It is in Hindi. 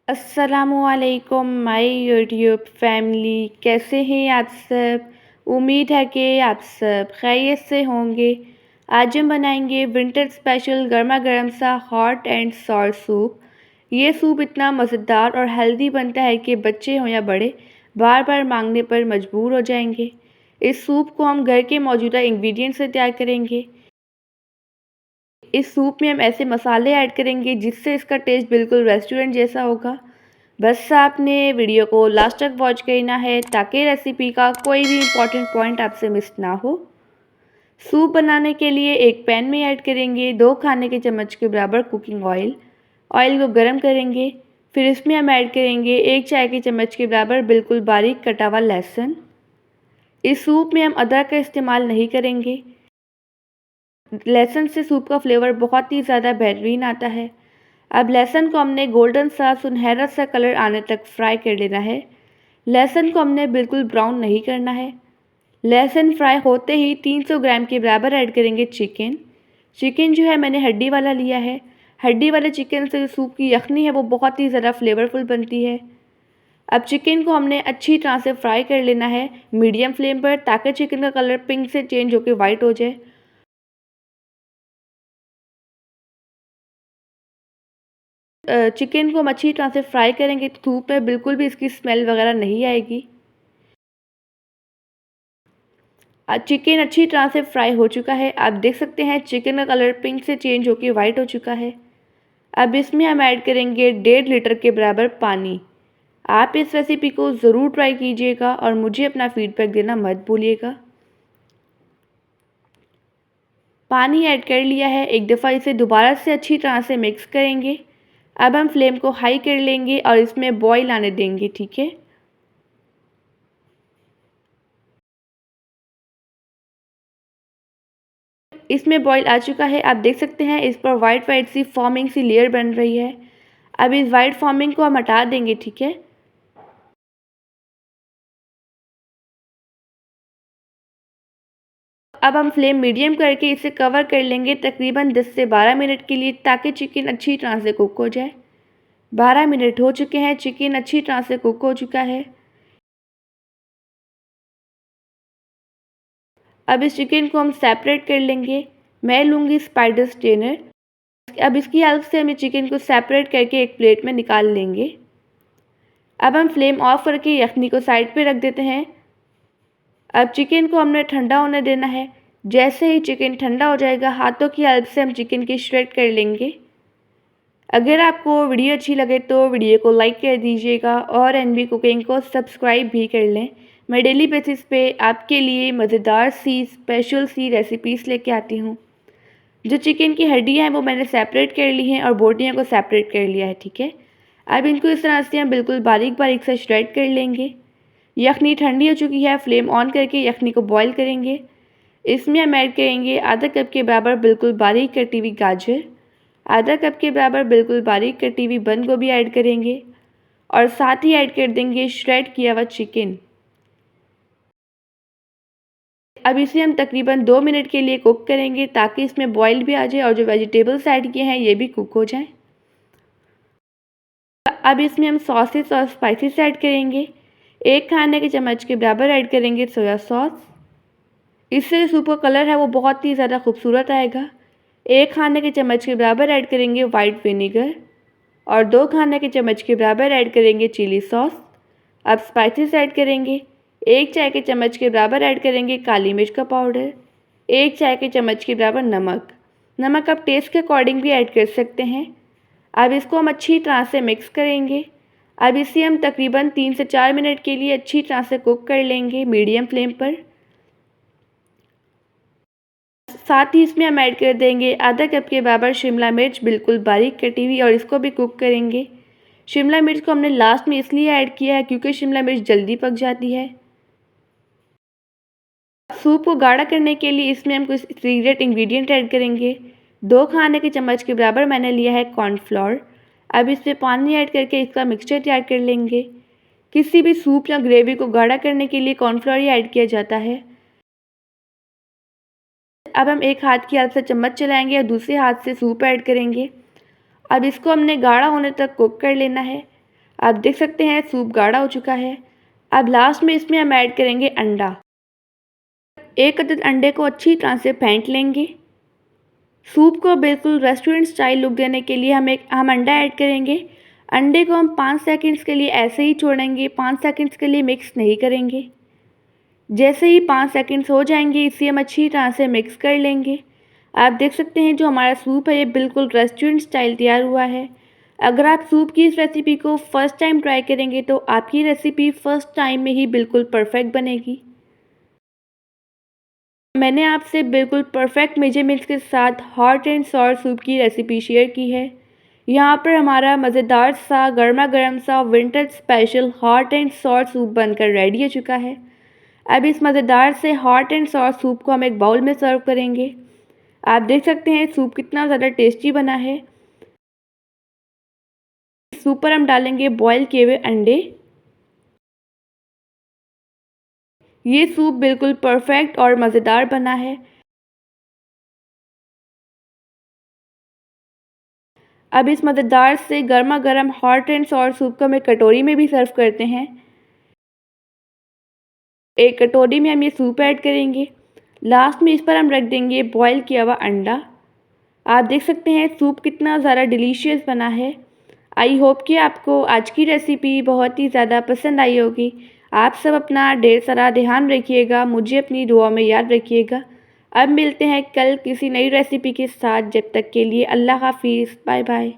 अस्सलामुअलैकुम माय यूट्यूब फैमिली, कैसे हैं आप सब। उम्मीद है कि आप सब खैरियत से होंगे। आज हम बनाएंगे विंटर स्पेशल गर्मा गर्म सा हॉट एंड सॉर सूप। ये सूप इतना मज़ेदार और हेल्दी बनता है कि बच्चे हों या बड़े बार बार मांगने पर मजबूर हो जाएंगे। इस सूप को हम घर के मौजूदा इंग्रेडिएंट्स से तैयार करेंगे। इस सूप में हम ऐसे मसाले ऐड करेंगे जिससे इसका टेस्ट बिल्कुल रेस्टोरेंट जैसा होगा। बस आपने वीडियो को लास्ट तक वॉच करना है ताकि रेसिपी का कोई भी इम्पॉर्टेंट पॉइंट आपसे मिस ना हो। सूप बनाने के लिए एक पैन में ऐड करेंगे 2 खाने के चम्मच के बराबर कुकिंग ऑयल। ऑयल को गर्म करेंगे। फिर इसमें हम ऐड करेंगे 1 चाय के चम्मच के बराबर बिल्कुल बारीक कटा हुआ लहसुन। इस सूप में हम अदरक का इस्तेमाल नहीं करेंगे। लहसुन से सूप का फ्लेवर बहुत ही ज़्यादा बेहतरीन आता है। अब लहसुन को हमने गोल्डन सा सुनहरा सा कलर आने तक फ्राई कर लेना है। लहसुन को हमने बिल्कुल ब्राउन नहीं करना है। लहसुन फ्राई होते ही 300 ग्राम के बराबर ऐड करेंगे चिकन। चिकन जो है मैंने हड्डी वाला लिया है। हड्डी वाले चिकन से जो सूप की यखनी है वो बहुत ही ज़्यादा फ्लेवरफुल बनती है। अब चिकन को हमने अच्छी तरह से फ्राई कर लेना है मीडियम फ्लेम पर, ताकि चिकन का कलर पिंक से चेंज होकर वाइट हो जाए। चिकन को हम अच्छी तरह से फ्राई करेंगे तो सूप में बिल्कुल भी इसकी स्मेल वगैरह नहीं आएगी। चिकन अच्छी तरह से फ्राई हो चुका है। आप देख सकते हैं चिकन का कलर पिंक से चेंज होकर वाइट हो चुका है। अब इसमें हम ऐड करेंगे 1.5 लीटर के बराबर पानी। आप इस रेसिपी को ज़रूर ट्राई कीजिएगा और मुझे अपना फीडबैक देना मत भूलिएगा। पानी ऐड कर लिया है। एक दफ़ा इसे दोबारा से अच्छी तरह से मिक्स करेंगे। अब हम फ्लेम को हाई कर लेंगे और इसमें बॉईल आने देंगे, ठीक है। इसमें बॉईल आ चुका है। आप देख सकते हैं इस पर वाइट वाइट सी फॉर्मिंग सी लेयर बन रही है। अब इस वाइट फॉर्मिंग को हम हटा देंगे, ठीक है। अब हम फ्लेम मीडियम करके इसे कवर कर लेंगे तकरीबन 10 से 12 मिनट के लिए, ताकि चिकन अच्छी तरह से कुक हो जाए। 12 मिनट हो चुके हैं, चिकन अच्छी तरह से कुक हो चुका है। अब इस चिकन को हम सेपरेट कर लेंगे। मैं लूँगी स्पाइडर स्ट्रेनर। अब इसकी हेल्प से हम इस चिकन को सेपरेट करके एक प्लेट में निकाल लेंगे। अब हम फ्लेम ऑफ करके यखनी को साइड पे रख देते हैं। अब चिकन को हमने ठंडा होने देना है। जैसे ही चिकन ठंडा हो जाएगा, हाथों की हेल्प से हम चिकन की श्रेड कर लेंगे। अगर आपको वीडियो अच्छी लगे तो वीडियो को लाइक कर दीजिएगा और एनबी कुकिंग को सब्सक्राइब भी कर लें। मैं डेली बेसिस पे आपके लिए मज़ेदार सी स्पेशल सी रेसिपीज़ लेके आती हूँ। जो चिकन की हड्डियाँ हैं वो मैंने सेपरेट कर ली हैं और बोटियों को सेपरेट कर लिया है, ठीक है। अब इनको इस तरह से हम बिल्कुल बारीक बारीक से श्रेड कर लेंगे। यखनी ठंडी हो चुकी है। फ्लेम ऑन करके यखनी को बॉईल करेंगे। इसमें हम ऐड करेंगे आधा कप के बराबर बिल्कुल बारीक कटी हुई गाजर। आधा कप के बराबर बिल्कुल बारीक कटी हुई बंद गोभी ऐड करेंगे और साथ ही ऐड कर देंगे श्रेड किया हुआ चिकन। अब इसे हम तकरीबन 2 मिनट के लिए कुक करेंगे ताकि इसमें बॉईल भी आ जाए और जो वेजिटेबल्स ऐड किए हैं ये भी कुक हो जाएं। अब इसमें हम सॉसेस और स्पाइसेस ऐड करेंगे। 1 खाने के चम्मच के बराबर ऐड करेंगे सोया सॉस। इससे सूप का कलर है वो बहुत ही ज़्यादा खूबसूरत आएगा। 1 खाने के चम्मच के बराबर ऐड करेंगे वाइट विनेगर और 2 खाने के चम्मच के बराबर ऐड करेंगे चिली सॉस। अब स्पाइसेस ऐड करेंगे। 1 चाय के चम्मच के बराबर ऐड करेंगे काली मिर्च का पाउडर। 1 चाय के चम्मच के बराबर नमक। नमक आप टेस्ट के अकॉर्डिंग भी ऐड कर सकते हैं। अब इसको हम अच्छी तरह से मिक्स करेंगे। अब इसे हम तकरीबन 3 से 4 मिनट के लिए अच्छी तरह से कुक कर लेंगे मीडियम फ्लेम पर। साथ ही इसमें हम ऐड कर देंगे आधा कप के बराबर शिमला मिर्च बिल्कुल बारीक कटी हुई और इसको भी कुक करेंगे। शिमला मिर्च को हमने लास्ट में इसलिए ऐड किया है क्योंकि शिमला मिर्च जल्दी पक जाती है। सूप को गाढ़ा करने के लिए इसमें हम कुछ सीक्रेट इंग्रेडिएंट ऐड करेंगे। 2 खाने के चम्मच के बराबर मैंने लिया है कॉर्नफ्लोर। अब इसमें पानी ऐड करके इसका मिक्सचर तैयार कर लेंगे। किसी भी सूप या ग्रेवी को गाढ़ा करने के लिए कॉर्नफ्लोर ही ऐड किया जाता है। अब हम एक हाथ की हेल्प से चम्मच चलाएंगे और दूसरे हाथ से सूप ऐड करेंगे। अब इसको हमने गाढ़ा होने तक कुक कर लेना है। आप देख सकते हैं सूप गाढ़ा हो चुका है। अब लास्ट में इसमें हम ऐड करेंगे अंडा। 1 अदद अंडे को अच्छी तरह से फेंट लेंगे। सूप को बिल्कुल रेस्टोरेंट स्टाइल लुक देने के लिए हम अंडा ऐड करेंगे। अंडे को हम 5 सेकंड्स के लिए ऐसे ही छोड़ेंगे, 5 सेकंड्स के लिए मिक्स नहीं करेंगे। जैसे ही 5 सेकंड्स हो जाएंगे इसे हम अच्छी तरह से मिक्स कर लेंगे। आप देख सकते हैं जो हमारा सूप है ये बिल्कुल रेस्टोरेंट स्टाइल तैयार हुआ है। अगर आप सूप की इस रेसिपी को फ़र्स्ट टाइम ट्राई करेंगे तो आपकी रेसिपी फ़र्स्ट टाइम में ही बिल्कुल परफेक्ट बनेगी। मैंने आपसे बिल्कुल परफेक्ट मेजरमेंट्स के साथ हॉट एंड सॉर सूप की रेसिपी शेयर की है। यहाँ पर हमारा मज़ेदार सा गर्मा गर्म सा winter special hot and sour soup बनकर रेडी हो चुका है। अब इस मज़ेदार से हॉट एंड सॉर सूप को हम एक बाउल में सर्व करेंगे। आप देख सकते हैं सूप कितना ज़्यादा टेस्टी बना है। सूप पर हम डालेंगे बॉयल किए हुए अंडे। ये सूप बिल्कुल परफेक्ट और मज़ेदार बना है। अब इस मज़ेदार से गर्मा गर्म हॉट एंड सॉर सूप को हम एक कटोरी में भी सर्व करते हैं। एक कटोरी में हम ये सूप ऐड करेंगे। लास्ट में इस पर हम रख देंगे बॉयल किया हुआ अंडा। आप देख सकते हैं सूप कितना ज़्यादा डिलीशियस बना है। आई होप कि आपको आज की रेसिपी बहुत ही ज़्यादा पसंद आई होगी। आप सब अपना ढेर सारा ध्यान रखिएगा, मुझे अपनी दुआ में याद रखिएगा। अब मिलते हैं कल किसी नई रेसिपी के साथ। जब तक के लिए अल्लाह हाफ़िज़, बाय बाय।